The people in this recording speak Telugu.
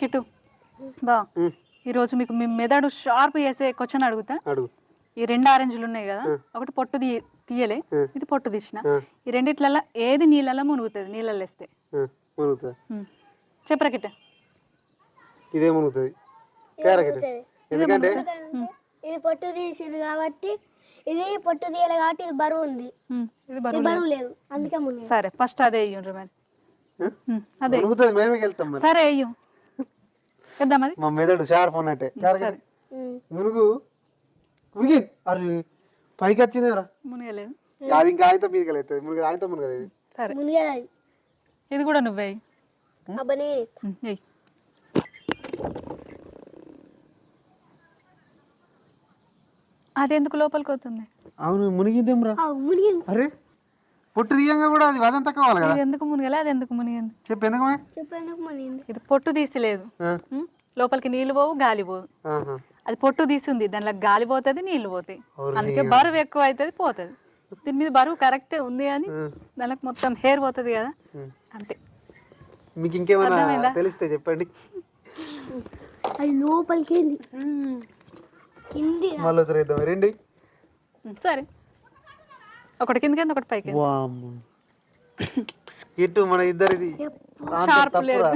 కిటు బా ఈరోజు మీకు మీ మెదడు షార్ప్ చేసే క్వశ్చన్ అడుగుతా. ఈ 2 ఆరెంజ్లు ఉన్నాయి కదా, ఒకటి పొట్టు తీయలే, ఇది పొట్టు తీసిన. ఈ రెండిట్లలో ఏది నీళ్ళలో మునుగుతుంది? నీళ్ళలో వేస్తే చెప్పరా కిట్ట. ఇదే మునుగుతుంది. ఎందుకంటే ఇది పొట్టు తీసిరు కాబట్టి, ఇది పొట్టు తీయాలి కాబట్టి ఇది బరువు ఉంది, ఇది బరువు లేదు, అందుకే మునిగి. సరే ఫస్ట్ అదే అయ్యి మరి. అదే మేమే వెళ్తాం. సరే అయ్యో చేద్దాం. అది మా మెదడు షార్ప్ ఉన్నట్టే. మునుగు మునిగి అరే పైకి వచ్చిందేరా, మునిగలేదు. అది ఇంకా ఆయనతో మీదకి వెళ్తుంది. మునిగి ఆయనతో మునగదు. సరే మునిగేది ఇది కూడా నువ్వే అబ్బనే. అది ఎందుకు లోపలికి అవుతుంది? అవును మునిగిందేమ్రా. అరే పొట్టు తీయంగా కూడా అది వజన్ తక్కువ కావాలి కదా. ఎందుకు మునిగలే? అది ఎందుకు మునిగింది చెప్పు. ఎందుకు ఇది పొట్టు తీసిలేదు. లోపలికి నీళ్లు పోవు, గాలి పోదు. అది పొట్టు తీసింది, దానిలో గాలి పోతుంది, నీళ్లు పోతాయి. అందుకే బరువు ఎక్కువ అవుతుంది, పోతుంది. దీని మీద బరువు కరెక్టే ఉంది కానీ దానికి మొత్తం హెయిర్ పోతుంది కదా, అంతే. మీకు ఇంకేమైనా తెలిస్తే చెప్పండి. అది లోపలికి మళ్ళీ సరే రండి. సరే ఒకటి కిందకి, ఒకటి పైకి. ఇటు మన ఇద్దరిది షార్ప్ లేదు.